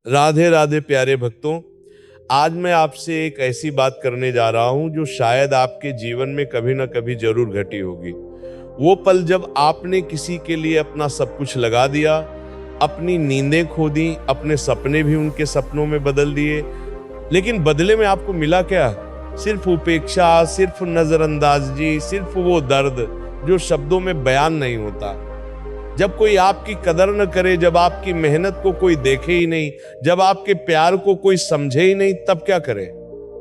राधे राधे प्यारे भक्तों। आज मैं आपसे एक ऐसी बात करने जा रहा हूं जो शायद आपके जीवन में कभी ना कभी जरूर घटी होगी। वो पल जब आपने किसी के लिए अपना सब कुछ लगा दिया, अपनी नींदें खो दी, अपने सपने भी उनके सपनों में बदल दिए, लेकिन बदले में आपको मिला क्या? सिर्फ उपेक्षा, सिर्फ नजरअंदाजी, सिर्फ वो दर्द जो शब्दों में बयान नहीं होता। जब कोई आपकी कदर न करे, जब आपकी मेहनत को कोई देखे ही नहीं, जब आपके प्यार को कोई समझे ही नहीं, तब क्या करे?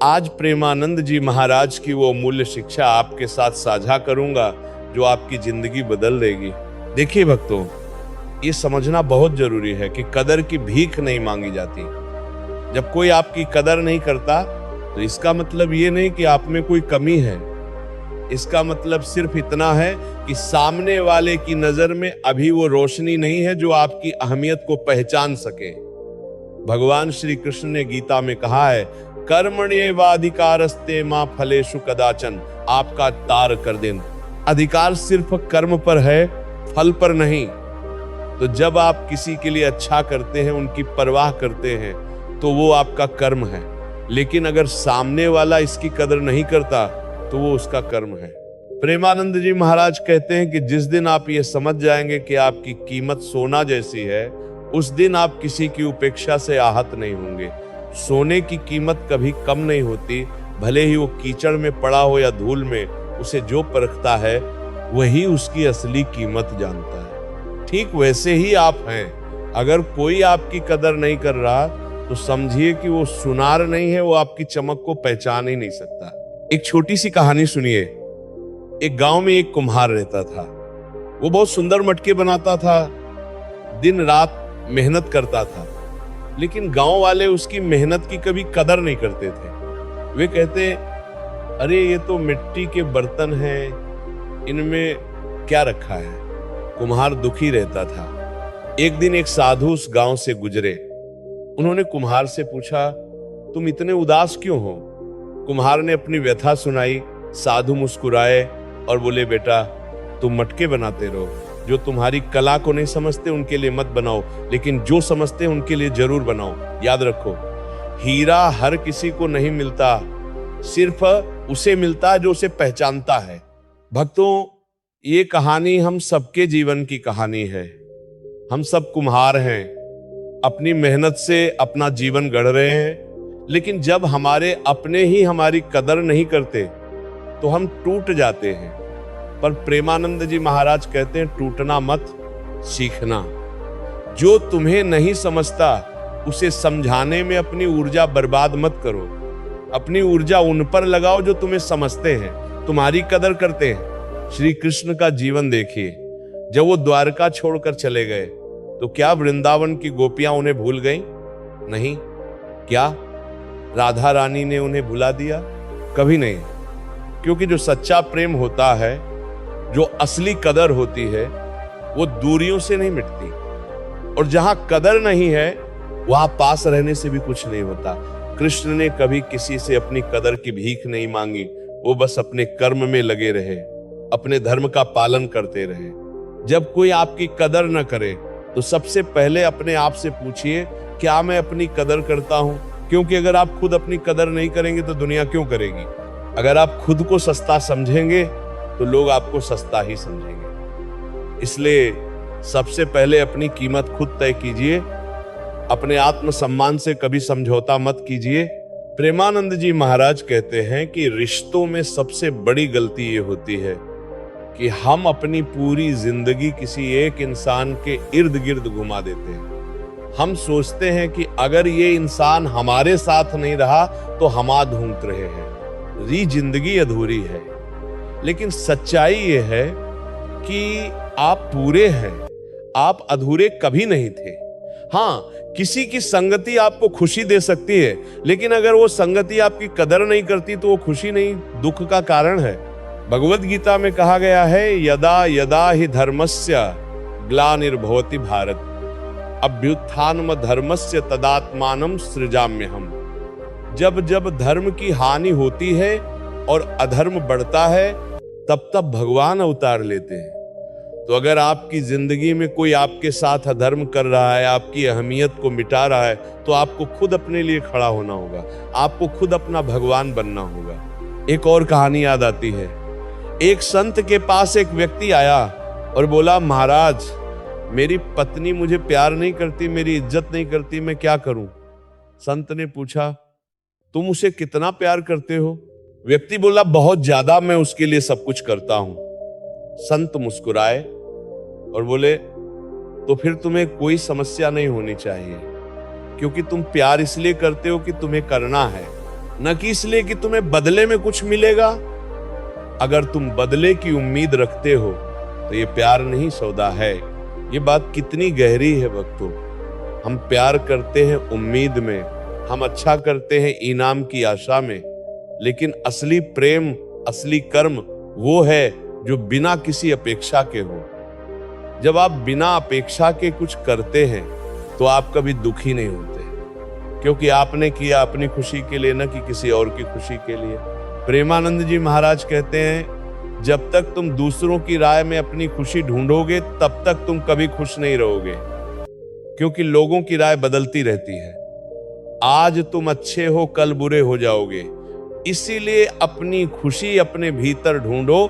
आज प्रेमानंद जी महाराज की वो अमूल्य शिक्षा आपके साथ साझा करूंगा जो आपकी जिंदगी बदल देगी। देखिए भक्तों, ये समझना बहुत जरूरी है कि कदर की भीख नहीं मांगी जाती। जब कोई आपकी कदर नहीं करता तो इसका मतलब ये नहीं कि आप में कोई कमी है। इसका मतलब सिर्फ इतना है कि सामने वाले की नजर में अभी वो रोशनी नहीं है जो आपकी अहमियत को पहचान सके। भगवान श्री कृष्ण ने गीता में कहा है, कर्मण्येवाधिकारस्ते मा फलेषु कदाचन। आपका तार कर देन। अधिकार सिर्फ कर्म पर है, फल पर नहीं। तो जब आप किसी के लिए अच्छा करते हैं, उनकी परवाह करते हैं, तो वो आपका कर्म है। लेकिन अगर सामने वाला इसकी कदर नहीं करता तो वो उसका कर्म है। प्रेमानंद जी महाराज कहते हैं कि जिस दिन आप ये समझ जाएंगे कि आपकी कीमत सोना जैसी है, उस दिन आप किसी की उपेक्षा से आहत नहीं होंगे। सोने की कीमत कभी कम नहीं होती, भले ही वो कीचड़ में पड़ा हो या धूल में। उसे जो परखता है वही उसकी असली कीमत जानता है। ठीक वैसे ही आप हैं। अगर कोई आपकी कदर नहीं कर रहा तो समझिए कि वो सुनार नहीं है, वो आपकी चमक को पहचान ही नहीं सकता। एक छोटी सी कहानी सुनिए। एक गांव में एक कुम्हार रहता था। वो बहुत सुंदर मटके बनाता था, दिन रात मेहनत करता था, लेकिन गांव वाले उसकी मेहनत की कभी कदर नहीं करते थे। वे कहते, अरे ये तो मिट्टी के बर्तन हैं, इनमें क्या रखा है। कुम्हार दुखी रहता था। एक दिन एक साधु उस गांव से गुजरे। उन्होंने कुम्हार से पूछा, तुम इतने उदास क्यों हो? कुम्हार ने अपनी व्यथा सुनाई। साधु मुस्कुराए और बोले, बेटा तुम मटके बनाते रहो। जो तुम्हारी कला को नहीं समझते उनके लिए मत बनाओ, लेकिन जो समझते हैं उनके लिए जरूर बनाओ। याद रखो, हीरा हर किसी को नहीं मिलता, सिर्फ उसे मिलता है जो उसे पहचानता है। भक्तों, ये कहानी हम सबके जीवन की कहानी है। हम सब कुम्हार हैं, अपनी मेहनत से अपना जीवन गढ़ रहे हैं, लेकिन जब हमारे अपने ही हमारी कदर नहीं करते तो हम टूट जाते हैं। पर प्रेमानंद जी महाराज कहते हैं, टूटना मत, सीखना। जो तुम्हें नहीं समझता उसे समझाने में अपनी ऊर्जा बर्बाद मत करो। अपनी ऊर्जा उन पर लगाओ जो तुम्हें समझते हैं, तुम्हारी कदर करते हैं। श्री कृष्ण का जीवन देखिए। जब वो द्वारका छोड़कर चले गए तो क्या वृंदावन की गोपियां उन्हें भूल गईं? नहीं। क्या राधा रानी ने उन्हें भुला दिया? कभी नहीं। क्योंकि जो सच्चा प्रेम होता है, जो असली कदर होती है, वो दूरियों से नहीं मिटती। और जहां कदर नहीं है वहां पास रहने से भी कुछ नहीं होता। कृष्ण ने कभी किसी से अपनी कदर की भीख नहीं मांगी। वो बस अपने कर्म में लगे रहे, अपने धर्म का पालन करते रहे। जब कोई आपकी कदर न करे तो सबसे पहले अपने आप से पूछिए, क्या मैं अपनी कदर करता हूं? क्योंकि अगर आप खुद अपनी कदर नहीं करेंगे तो दुनिया क्यों करेगी? अगर आप खुद को सस्ता समझेंगे तो लोग आपको सस्ता ही समझेंगे। इसलिए सबसे पहले अपनी कीमत खुद तय कीजिए। अपने आत्मसम्मान से कभी समझौता मत कीजिए। प्रेमानंद जी महाराज कहते हैं कि रिश्तों में सबसे बड़ी गलती ये होती है कि हम अपनी पूरी जिंदगी किसी एक इंसान के इर्द गिर्द घुमा देते हैं। हम सोचते हैं कि अगर ये इंसान हमारे साथ नहीं रहा तो हम ढूंढ रहे हैं, जिंदगी अधूरी है। लेकिन सच्चाई ये है कि आप पूरे हैं, आप अधूरे कभी नहीं थे। हाँ, किसी की संगति आपको खुशी दे सकती है, लेकिन अगर वो संगति आपकी कदर नहीं करती तो वो खुशी नहीं, दुख का कारण है। भगवद गीता में कहा गया है, यदा यदा ही धर्मस्य ग्लानिर्भवति भारत अभ्युत्थानम धर्मस्य तदात्मानं सृजाम्यहम्। जब जब धर्म की हानि होती है और अधर्म बढ़ता है, तब तब भगवान अवतार लेते हैं। तो अगर आपकी जिंदगी में कोई आपके साथ अधर्म कर रहा है, आपकी अहमियत को मिटा रहा है, तो आपको खुद अपने लिए खड़ा होना होगा, आपको खुद अपना भगवान बनना होगा। एक और कहानी याद आती है। एक संत के पास एक व्यक्ति आया और बोला, महाराज मेरी पत्नी मुझे प्यार नहीं करती, मेरी इज्जत नहीं करती, मैं क्या करूं? संत ने पूछा, तुम उसे कितना प्यार करते हो? व्यक्ति बोला, बहुत ज्यादा, मैं उसके लिए सब कुछ करता हूं। संत मुस्कुराए और बोले, तो फिर तुम्हें कोई समस्या नहीं होनी चाहिए, क्योंकि तुम प्यार इसलिए करते हो कि तुम्हें करना है, न कि इसलिए कि तुम्हें बदले में कुछ मिलेगा। अगर तुम बदले की उम्मीद रखते हो तो ये प्यार नहीं, सौदा है। ये बात कितनी गहरी है भक्तों। हम प्यार करते हैं उम्मीद में, हम अच्छा करते हैं इनाम की आशा में, लेकिन असली प्रेम, असली कर्म वो है जो बिना किसी अपेक्षा के हो। जब आप बिना अपेक्षा के कुछ करते हैं तो आप कभी दुखी नहीं होते, क्योंकि आपने किया अपनी खुशी के लिए, न कि किसी और की खुशी के लिए। प्रेमानंद जी महाराज कहते हैं, जब तक तुम दूसरों की राय में अपनी खुशी ढूंढोगे तब तक तुम कभी खुश नहीं रहोगे, क्योंकि लोगों की राय बदलती रहती है। आज तुम अच्छे हो, कल बुरे हो जाओगे। इसीलिए अपनी खुशी अपने भीतर ढूंढो,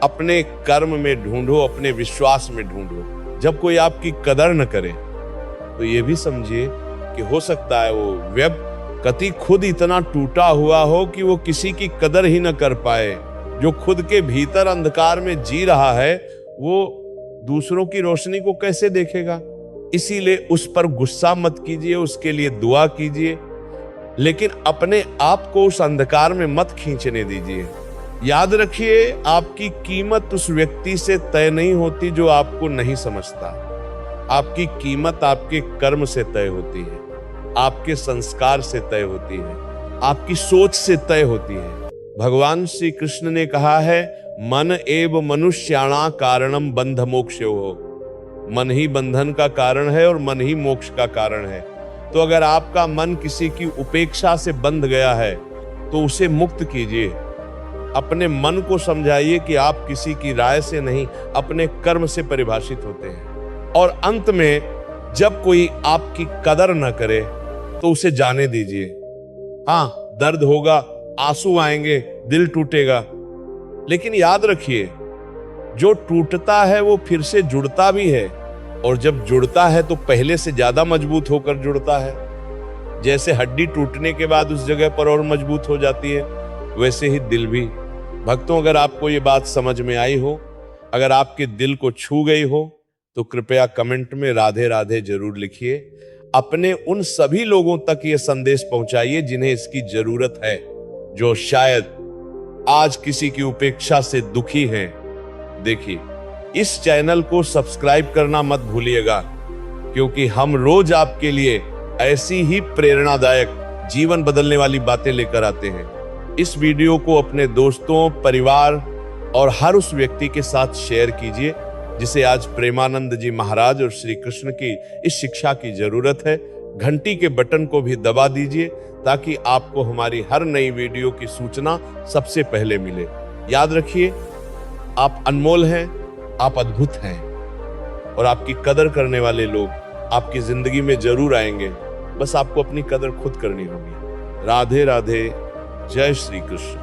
अपने कर्म में ढूंढो, अपने विश्वास में ढूंढो। जब कोई आपकी कदर न करे तो ये भी समझिए कि हो सकता है वो व्यक्ति खुद इतना टूटा हुआ हो कि वो किसी की कदर ही न कर पाए। जो खुद के भीतर अंधकार में जी रहा है, वो दूसरों की रोशनी को कैसे देखेगा? इसीलिए उस पर गुस्सा मत कीजिए, उसके लिए दुआ कीजिए, लेकिन अपने आप को उस अंधकार में मत खींचने दीजिए। याद रखिए, आपकी कीमत उस व्यक्ति से तय नहीं होती जो आपको नहीं समझता। आपकी कीमत आपके कर्म से तय होती है, आपके संस्कार से तय होती है, आपकी सोच से तय होती है। भगवान श्री कृष्ण ने कहा है, मन एव मनुष्याणा कारणम बंध मोक्षयोः। मन ही बंधन का कारण है और मन ही मोक्ष का कारण है। तो अगर आपका मन किसी की उपेक्षा से बंध गया है तो उसे मुक्त कीजिए। अपने मन को समझाइए कि आप किसी की राय से नहीं, अपने कर्म से परिभाषित होते हैं। और अंत में जब कोई आपकी कदर न करे तो उसे जाने दीजिए। हाँ, दर्द होगा, आंसू आएंगे, दिल टूटेगा, लेकिन याद रखिए, जो टूटता है वो फिर से जुड़ता भी है, और जब जुड़ता है तो पहले से ज्यादा मजबूत होकर जुड़ता है। जैसे हड्डी टूटने के बाद उस जगह पर और मजबूत हो जाती है, वैसे ही दिल भी। भक्तों, अगर आपको ये बात समझ में आई हो, अगर आपके दिल को छू गई हो, तो कृपया कमेंट में राधे राधे जरूर लिखिए। अपने उन सभी लोगों तक ये संदेश पहुंचाइए जिन्हें इसकी जरूरत है, जो शायद आज किसी की उपेक्षा से दुखी हैं। देखिए, इस चैनल को सब्सक्राइब करना मत भूलिएगा, क्योंकि हम रोज आपके लिए ऐसी ही प्रेरणादायक, जीवन बदलने वाली बातें लेकर आते हैं। इस वीडियो को अपने दोस्तों, परिवार और हर उस व्यक्ति के साथ शेयर कीजिए जिसे आज प्रेमानंद जी महाराज और श्री कृष्ण की इस शिक्षा की जरूरत है। घंटी के बटन को भी दबा दीजिए ताकि आपको हमारी हर नई वीडियो की सूचना सबसे पहले मिले। याद रखिए, आप अनमोल हैं, आप अद्भुत हैं, और आपकी कदर करने वाले लोग आपकी जिंदगी में जरूर आएंगे। बस आपको अपनी कदर खुद करनी होगी। राधे राधे, जय श्री कृष्ण।